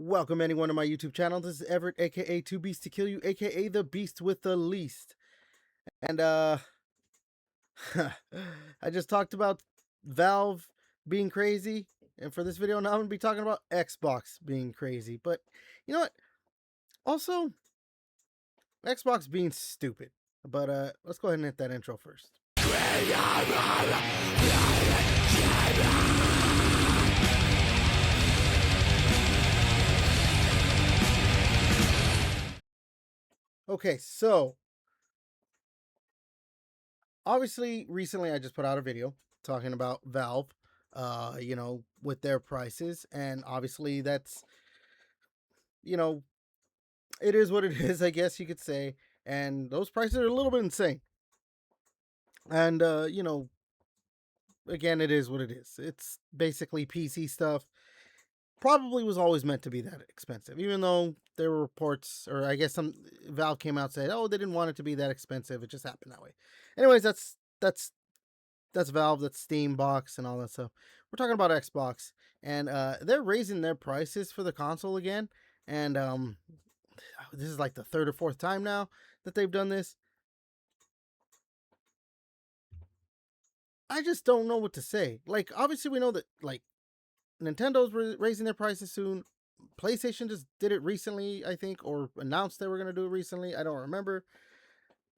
Welcome anyone to my YouTube channel. This is Everett, aka Two Beasts to Kill You, aka the Beast with the Least. And I just talked about Valve being crazy, and for this video now I'm gonna be talking about Xbox being crazy. But you know what? Also, Xbox being stupid. But let's go ahead and hit that intro first. Okay, so obviously recently I just put out a video talking about Valve, with their prices, and obviously that's, you know, it is what it is, I guess you could say. And those prices are a little bit insane. And again, it is what it is. It's basically PC stuff. Probably was always meant to be that expensive, even though there were reports, or I guess some Valve came out and said, "Oh, they didn't want it to be that expensive. It just happened that way." Anyways, that's Valve, that's Steam box, and all that stuff. We're talking about Xbox, and they're raising their prices for the console again, and this is like the third or fourth time now that they've done this. I just don't know what to say. Like, obviously, we know that like Nintendo's raising their prices soon. PlayStation just did it recently, I think, or announced they were going to do it recently. I don't remember.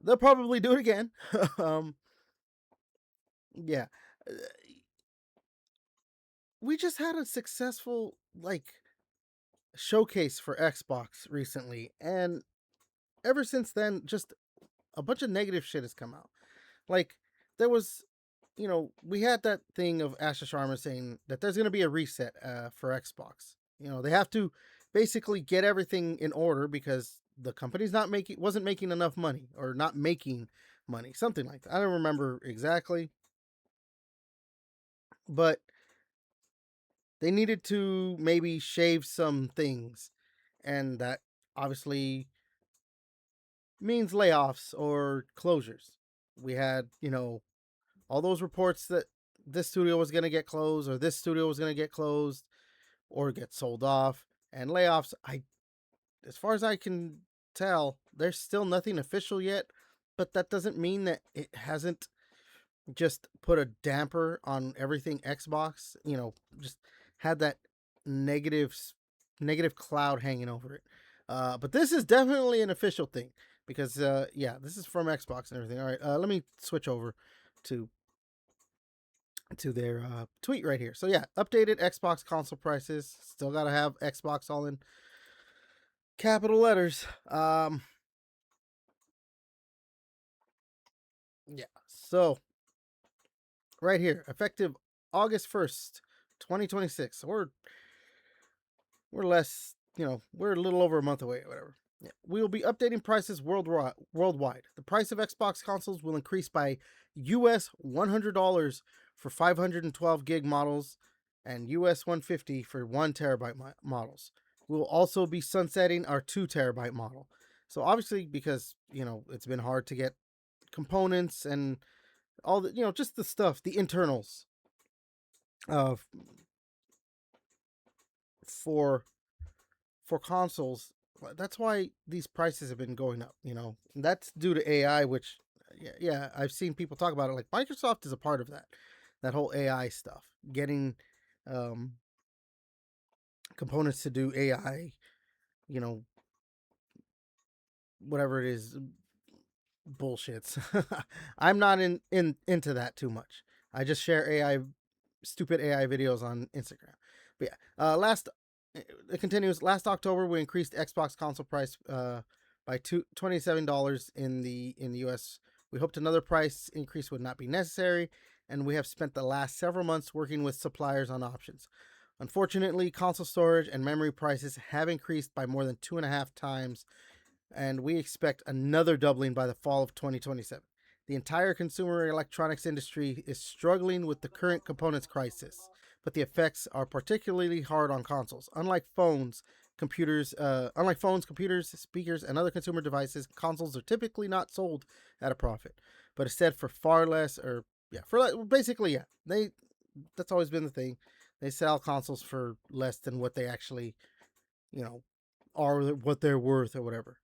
They'll probably do it again. um, yeah, Uh, we just had a successful like showcase for Xbox recently, and ever since then, just a bunch of negative shit has come out. Like, there was, we had that thing of Asher Sharma saying that there's going to be a reset for Xbox. They have to basically get everything in order because the company's not making wasn't making enough money, or not making money, something like that. I don't remember exactly, but they needed to maybe shave some things, and that obviously means layoffs or closures. We had, all those reports that this studio was going to get closed, or this studio was going to get closed or get sold off, and layoffs. As far as I can tell, there's still nothing official yet, but that doesn't mean that it hasn't just put a damper on everything Xbox, just had that negative negative cloud hanging over it. But this is definitely an official thing because yeah, this is from Xbox and everything. All right, let me switch over to their tweet right here. So yeah, updated Xbox console prices. Still got to have Xbox all in capital letters. Yeah. So right here, effective August 1st, 2026. We're less, we're a little over a month away or whatever. Yeah. We will be updating prices worldwide. The price of Xbox consoles will increase by US $100 for 512 gig models and US 150 for 1 terabyte models. We will also be sunsetting our 2 terabyte model. So obviously, because, it's been hard to get components and all the, just the stuff, the internals of for consoles. That's why these prices have been going up. That's due to AI, which yeah, I've seen people talk about it. Like, Microsoft is a part of that whole AI stuff, getting um, components to do AI. You know, whatever it is, bullshits. I'm not into that too much. I just share stupid AI videos on Instagram. But yeah, it continues. Last October, we increased Xbox console price by $27 in the US. We hoped another price increase would not be necessary, and we have spent the last several months working with suppliers on options. Unfortunately, console storage and memory prices have increased by more than 2.5 times, and we expect another doubling by the fall of 2027. The entire consumer electronics industry is struggling with the current components crisis, but the effects are particularly hard on consoles. Unlike phones, computers, speakers, and other consumer devices, consoles are typically not sold at a profit, but instead for far less, or yeah, basically, yeah, that's always been the thing. They sell consoles for less than what they actually you know, are what they're worth or whatever.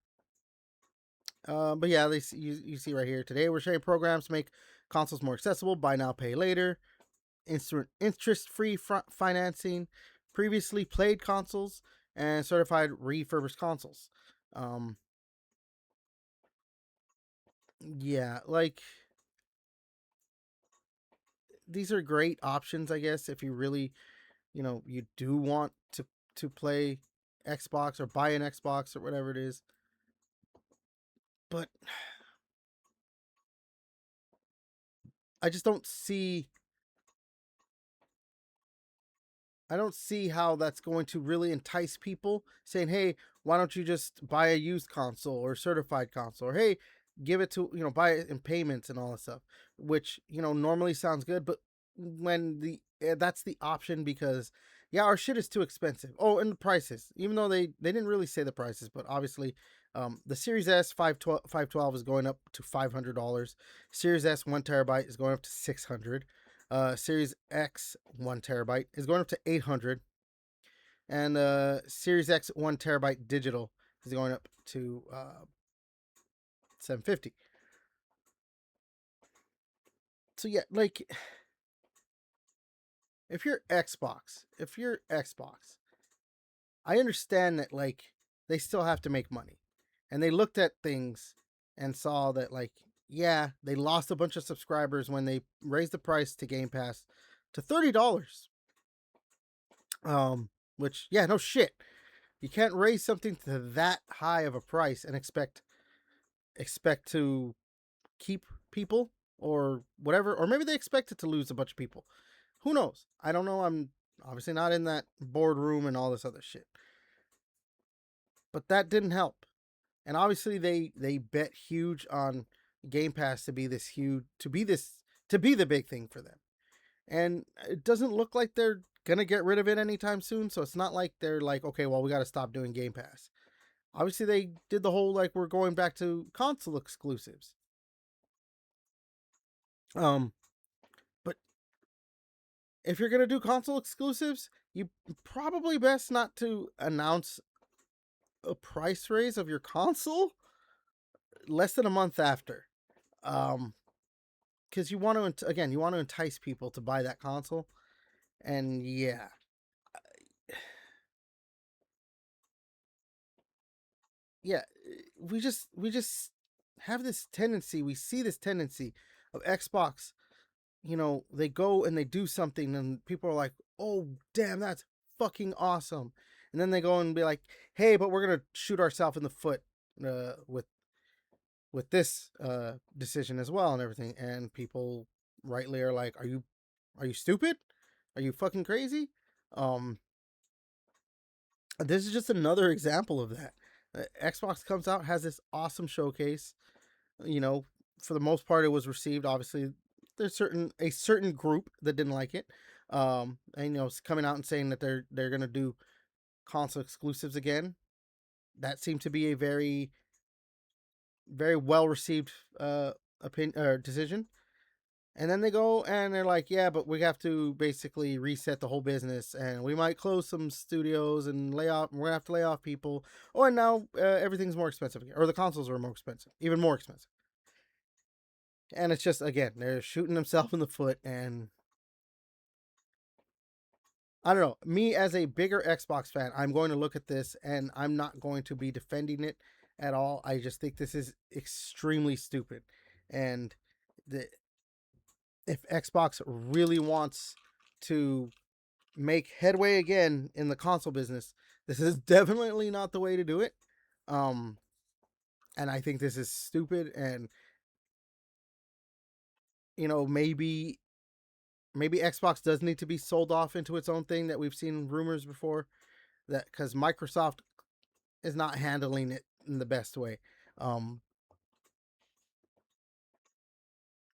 But yeah, you see right here today we're sharing programs to make consoles more accessible. Buy now, pay later, interest-free financing, previously played consoles, and certified refurbished consoles. Um, yeah, like these are great options, I guess, if you really, you do want to play Xbox or buy an Xbox or whatever it is. But I just don't see how that's going to really entice people saying, "Hey, why don't you just buy a used console or certified console?" Or, "Hey, give it to, buy it in payments and all that stuff," which, normally sounds good, but when that's the option because yeah, our shit is too expensive. Oh, and the prices. Even though they didn't really say the prices, but obviously the Series S 512 is going up to $500. Series S 1 terabyte is going up to 600. Series X 1 terabyte is going up to 800, and Series X 1 terabyte digital is going up to 750. So yeah, like if you're Xbox, I understand that like they still have to make money, and they looked at things and saw that like yeah, they lost a bunch of subscribers when they raised the price to Game Pass to $30. Which yeah, no shit. You can't raise something to that high of a price and expect to keep people or whatever, or maybe they expected to lose a bunch of people. Who knows? I don't know. I'm obviously not in that boardroom and all this other shit. But that didn't help. And obviously they bet huge on Game Pass to be this huge to be the big thing for them. And it doesn't look like they're gonna get rid of it anytime soon. So it's not like they're like, okay, well, we got to stop doing Game Pass. Obviously, they did the whole like we're going back to console exclusives. Um, but if you're gonna do console exclusives, you probably best not to announce a price raise of your console less than a month after. Um, because you want to again, you want to entice people to buy that console, and yeah, yeah, we just have this tendency. We see this tendency of Xbox. They go and they do something, and people are like, "Oh, damn, that's fucking awesome!" And then they go and be like, "Hey, but we're gonna shoot ourselves in the foot with this decision as well and everything." And people rightly are like, "Are you stupid? Are you fucking crazy?" Um, this is just another example of that. Xbox comes out, has this awesome showcase. You know, for the most part, it was received. Obviously, there's a certain group that didn't like it. And it's coming out and saying that they're gonna do console exclusives again. That seemed to be a very very well received opinion or decision. And then they go and they're like, yeah, but we have to basically reset the whole business, and we might close some studios and lay off. We're gonna have to lay off people. Oh, and now everything's more expensive again, or the consoles are more expensive, even more expensive. And it's just again, they're shooting themselves in the foot. And I don't know. Me as a bigger Xbox fan, I'm going to look at this and I'm not going to be defending it at all. I just think this is extremely stupid. And the if Xbox really wants to make headway again in the console business, this is definitely not the way to do it. Um, and I think this is stupid. And maybe Xbox does need to be sold off into its own thing that we've seen rumors before, that because Microsoft is not handling it in the best way. Um,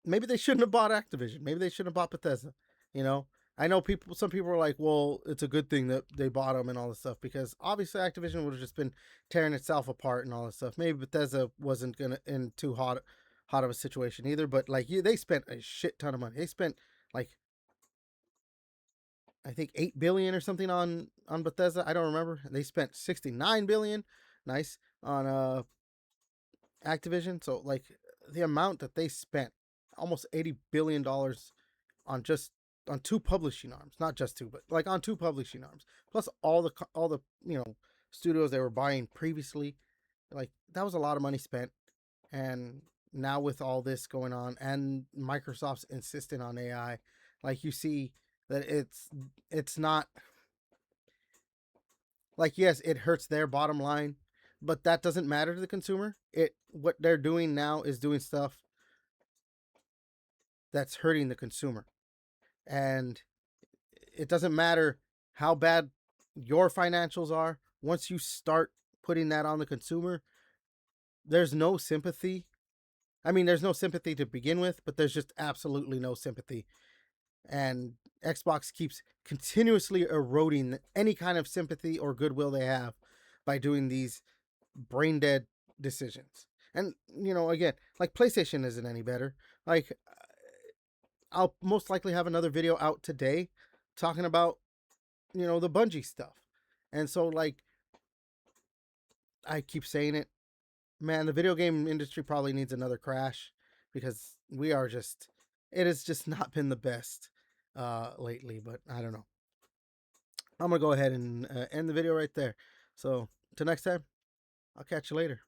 maybe they shouldn't have bought Activision. Maybe they shouldn't have bought Bethesda. You know, I know some people are like, well, it's a good thing that they bought them and all this stuff because obviously Activision would have just been tearing itself apart and all this stuff. Maybe Bethesda wasn't gonna in too hot of a situation either. But like they spent a shit ton of money. They spent like I think 8 billion or something on Bethesda. I don't remember. They spent 69 billion, nice, on Activision. So like the amount that they spent, almost 80 billion dollars on just on two publishing arms, not just two, but like on two publishing arms, plus all the studios they were buying previously. Like that was a lot of money spent, and now with all this going on and Microsoft's insisting on AI, like you see that it's not like, yes, it hurts their bottom line, but that doesn't matter to the consumer. It What they're doing now is doing stuff that's hurting the consumer. And it doesn't matter how bad your financials are. Once you start putting that on the consumer, there's no sympathy. I mean, there's no sympathy to begin with, but there's just absolutely no sympathy. And Xbox keeps continuously eroding any kind of sympathy or goodwill they have by doing these brain dead decisions. And again, like PlayStation isn't any better. Like I'll most likely have another video out today talking about the Bungie stuff. And so like I keep saying it, man, the video game industry probably needs another crash because we are just it has just not been the best lately, but I don't know. I'm going to go ahead and end the video right there. So, till next time, I'll catch you later.